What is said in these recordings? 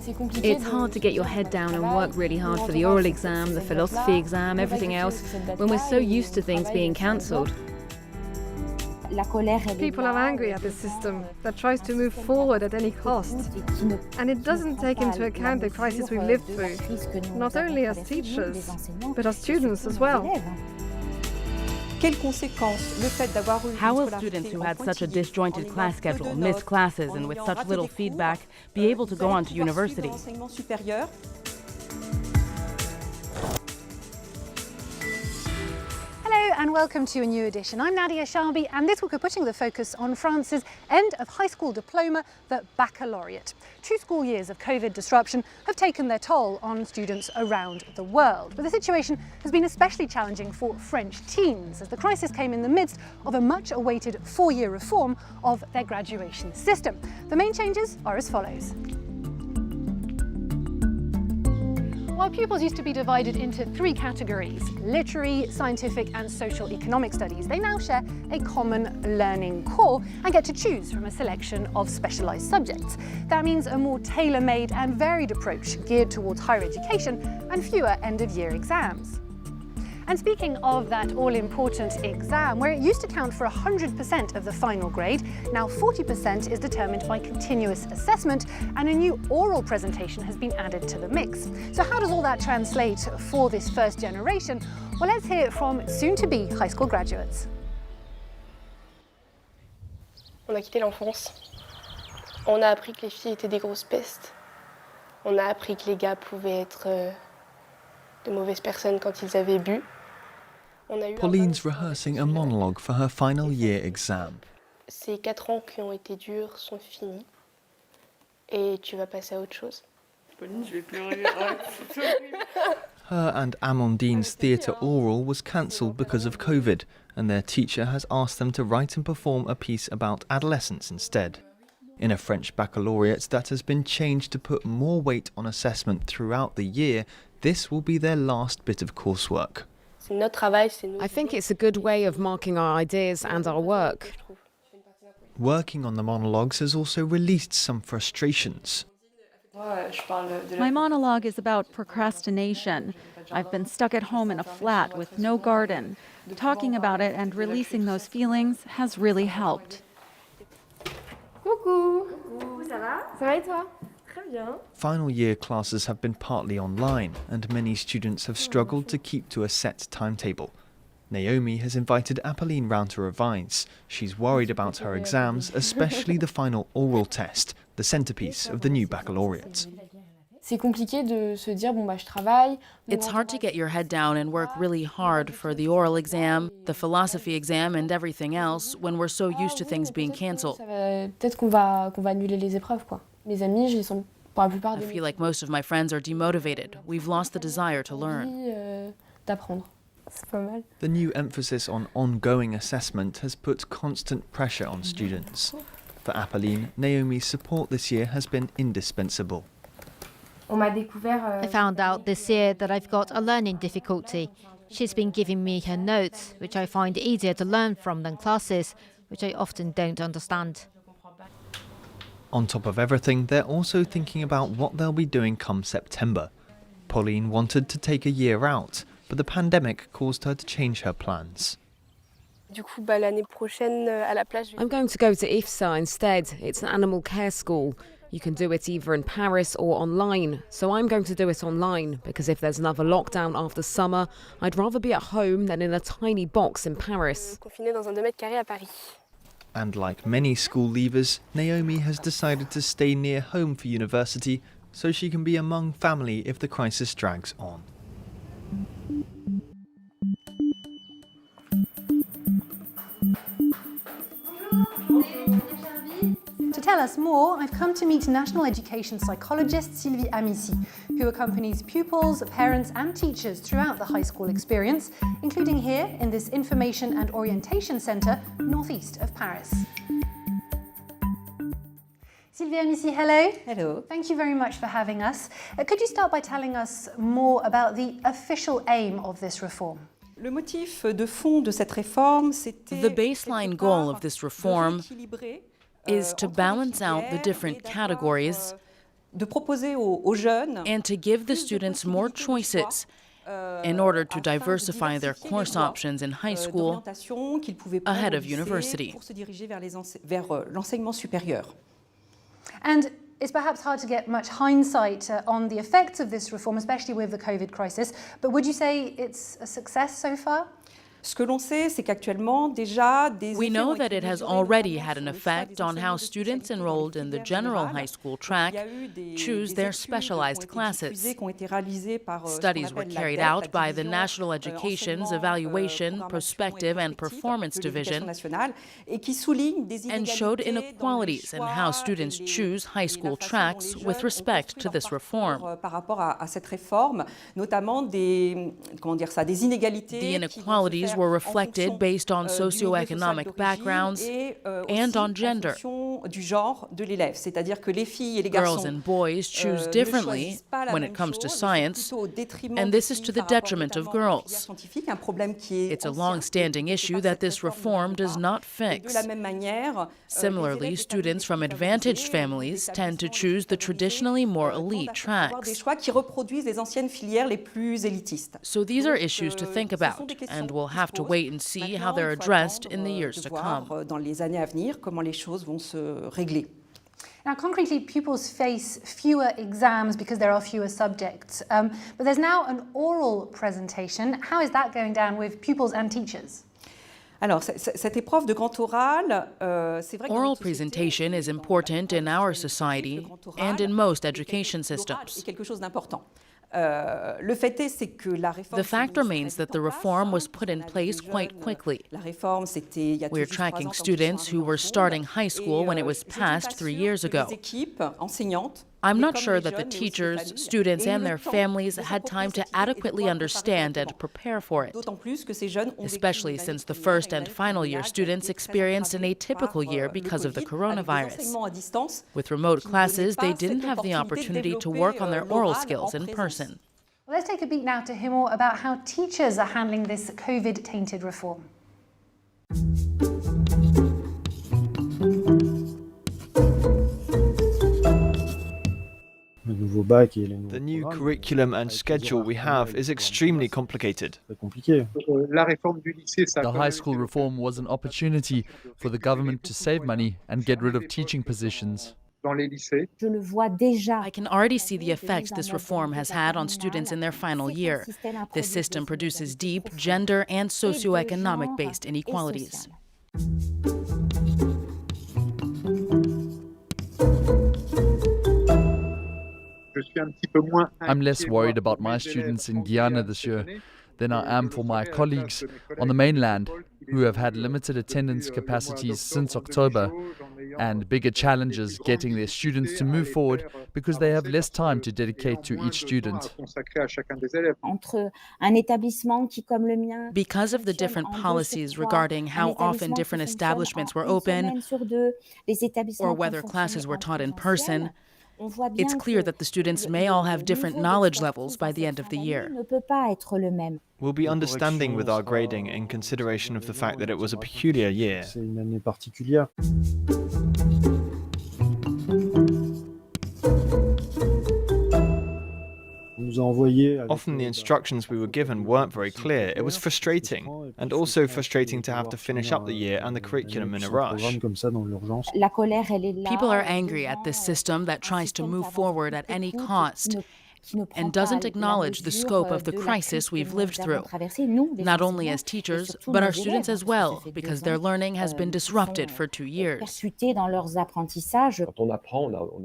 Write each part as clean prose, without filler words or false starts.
It's hard to get your head down and work really hard for the oral exam, the philosophy exam, everything else, when we're so used to things being cancelled. People are angry at the system that tries to move forward at any cost. And it doesn't take into account the crisis we've lived through, not only as teachers, but as students as well. How will students who had such a disjointed class schedule, miss classes, and with such little feedback be able to go on to university? Hello and welcome to a new edition. I'm Nadia Sharby, and this week we're putting the focus on France's end of high school diploma, the baccalaureate. 2 school years of COVID disruption have taken their toll on students around the world. But the situation has been especially challenging for French teens, as the crisis came in the midst of a much-awaited 4-year reform of their graduation system. The main changes are as follows. While pupils used to be divided into 3 categories, literary, scientific and social economic studies, they now share a common learning core and get to choose from a selection of specialised subjects. That means a more tailor-made and varied approach geared towards higher education and fewer end-of-year exams. And speaking of that all-important exam, where it used to count for 100% of the final grade, now 40% is determined by continuous assessment, and a new oral presentation has been added to the mix. So how does all that translate for this first generation? Well, let's hear from soon-to-be high school graduates. On a quitté l'enfance. On a appris que les filles étaient des grosses pestes. On a appris que les gars pouvaient être de mauvaises personnes quand ils avaient bu. Pauline's rehearsing a monologue for her final year exam. Ces 4 ans qui ont été durs sont finis et tu vas passer à autre chose. Pauline, je vais pleurer. Her and Amandine's theatre oral was cancelled because of COVID, and their teacher has asked them to write and perform a piece about adolescence instead. In a French baccalaureate that has been changed to put more weight on assessment throughout the year, this will be their last bit of coursework. I think it's a good way of marking our ideas and our work. Working on the monologues has also released some frustrations. My monologue is about procrastination. I've been stuck at home in a flat with no garden. Talking about it and releasing those feelings has really helped. Coucou. Ça va? Ça va et toi? Très bien. Final year classes have been partly online, and many students have struggled to keep to a set timetable. Naomi has invited Apolline round to revise. She's worried about her exams, especially the final oral test, the centrepiece of the new baccalaureate. C'est compliqué de se dire bon bah je travaille. It's hard to get your head down and work really hard for the oral exam, the philosophy exam and everything else when we're so used to things being cancelled. Peut-être qu'on va annuler les épreuves quoi. Mes amis, ils sont pour la plupart I feel like most of my friends are demotivated. We've lost the desire to learn. D'apprendre. C'est pas mal. The new emphasis on ongoing assessment has put constant pressure on students. For Apolline, Naomi's support this year has been indispensable. I found out this year that I've got a learning difficulty. She's been giving me her notes, which I find easier to learn from than classes, which I often don't understand. On top of everything, they're also thinking about what they'll be doing come September. Pauline wanted to take a year out, but the pandemic caused her to change her plans. I'm going to go to IFSA instead. It's an animal care school. You can do it either in Paris or online. So I'm going to do it online, because if there's another lockdown after summer, I'd rather be at home than in a tiny box in Paris. And like many school leavers, Naomi has decided to stay near home for university so she can be among family if the crisis drags on. To tell us more, I've come to meet national education psychologist Sylvie Amici, who accompanies pupils, parents and teachers throughout the high school experience, including here in this Information and Orientation Centre, northeast of Paris. Sylvie Amici, hello. Hello. Thank you very much for having us. Could you start by telling us more about the official aim of this reform? Le motif de fond de cette réforme, c'était The baseline goal of this reform is to balance out the different categories de proposer aux jeunes and to give the students more choices in order to diversify their course options in high school ahead of university. pour se diriger vers l'enseignement supérieur. And it's perhaps hard to get much hindsight on the effects of this reform, especially with the COVID crisis, but would you say it's a success so far? Ce que l'on sait, c'est qu'actuellement, déjà, des We know that it has already had an effect on how students enrolled in the general high school track choose their specialized classes. Studies were carried out by the National Education's Evaluation, Prospective and Performance Division and showed inequalities in how students choose high school tracks with respect to this reform. Par rapport à cette réforme, notamment des inégalités. The inequalities were reflected based on socioeconomic backgrounds and on gender. Du genre de l'élève, c'est-à-dire que les filles et les Girls garçons and boys choose differently when it comes to science, and this is to the detriment of girls. It's a long-standing issue that this reform does not fix. Similarly, students from advantaged families tend to choose the traditionally more elite tracks. So these are issues to think about, and we'll have to wait and see how they're addressed in the years to come. Dans les années à venir, comment les choses vont se régler. Now, concretely, pupils face fewer exams because there are fewer subjects. But there's now an oral presentation. How is that going down with pupils and teachers? Alors, cette épreuve de grand oral, c'est vrai que Oral presentation is important in our society and in most education systems. quelque chose d'important. Le fait est, c'est que la réforme. The fact remains that the reform was put in place quite quickly. La réforme, c'était il y a We're tracking students who were starting high school when it was passed 3 years ago. I'm not sure that the teachers, students, and their families had time to adequately understand and prepare for it, especially since the first and final year students experienced an atypical year because of the coronavirus. With remote classes, they didn't have the opportunity to work on their oral skills in person. Well, let's take a beat now to hear more about how teachers are handling this COVID-tainted reform. The new curriculum and schedule we have is extremely complicated. The high school reform was an opportunity for the government to save money and get rid of teaching positions. I can already see the effect this reform has had on students in their final year. This system produces deep gender and socioeconomic-based inequalities. I'm less worried about my students in Guyana this year than I am for my colleagues on the mainland who have had limited attendance capacities since October and bigger challenges getting their students to move forward because they have less time to dedicate to each student. Because of the different policies regarding how often different establishments were open or whether classes were taught in person, it's clear that the students may all have different knowledge levels by the end of the year. We'll be understanding with our grading in consideration of the fact that it was a peculiar year. Often the instructions we were given weren't very clear. It was frustrating, and also frustrating to have to finish up the year and the curriculum in a rush. People are angry at this system that tries to move forward at any cost and doesn't acknowledge the scope of the crisis we've lived through, not only as teachers, but our students as well, because their learning has been disrupted for 2 years.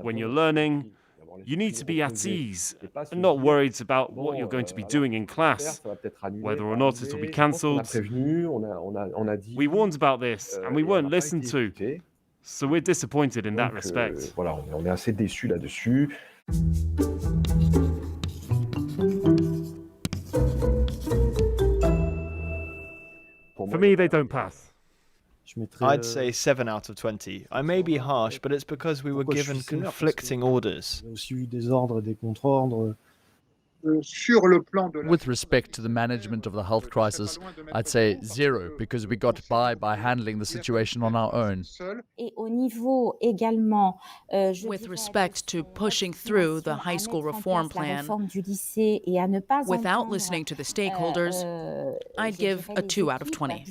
When you're learning, you need to be at ease and not worried about what you're going to be doing in class, whether or not it will be cancelled. We warned about this and we weren't listened to, so we're disappointed in that respect. For me, they don't pass. I'd say 7 out of 20. I may be harsh, but it's because we were given conflicting orders. With respect to the management of the health crisis, I'd say zero, because we got by handling the situation on our own. With respect to pushing through the high school reform plan, without listening to the stakeholders, I'd give a 2 out of 20.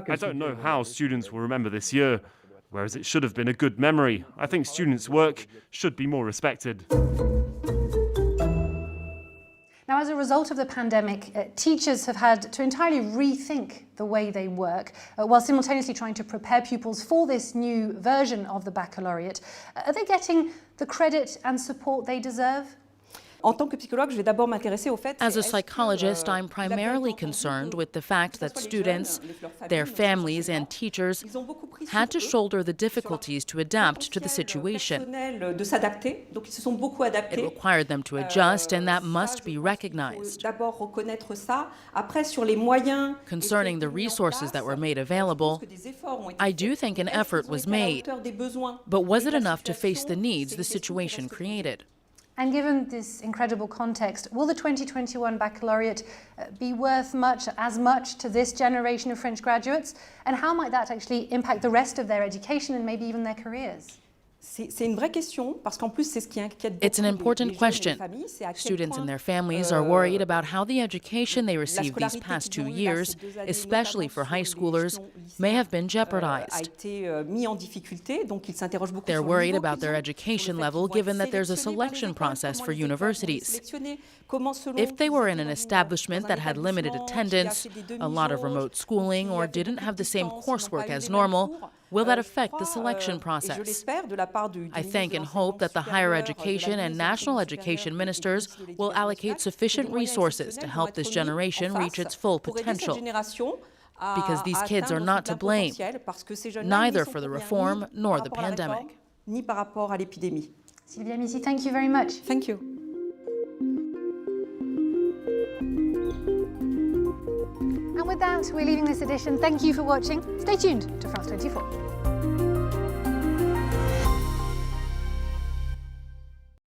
I don't know how students will remember this year, whereas it should have been a good memory. I think students' work should be more respected. Now, as a result of the pandemic, teachers have had to entirely rethink the way they work, while simultaneously trying to prepare pupils for this new version of the baccalaureate. Are they getting the credit and support they deserve? As a psychologist, I'm primarily concerned with the fact that students, their families, and teachers had to shoulder the difficulties to adapt to the situation. It required them to adjust, and that must be recognized. Concerning the resources that were made available, I do think an effort was made. But was it enough to face the needs the situation created? And given this incredible context, will the 2021 baccalaureate be worth as much to this generation of French graduates? And how might that actually impact the rest of their education and maybe even their careers? It's an important question. Students and their families are worried about how the education they received these past 2 years, especially for high schoolers, may have been jeopardized. They're worried about their education level given that there's a selection process for universities. If they were in an establishment that had limited attendance, a lot of remote schooling, or didn't have the same coursework as normal, will that affect the selection process? I think and hope that the higher education and national education ministers will allocate sufficient resources to help this generation reach its full potential. Because these kids are not to blame, neither for the reform nor the pandemic. Sylvia Missy, thank you very much. Thank you. And with that, we're leaving this edition. Thank you for watching. Stay tuned to France 24.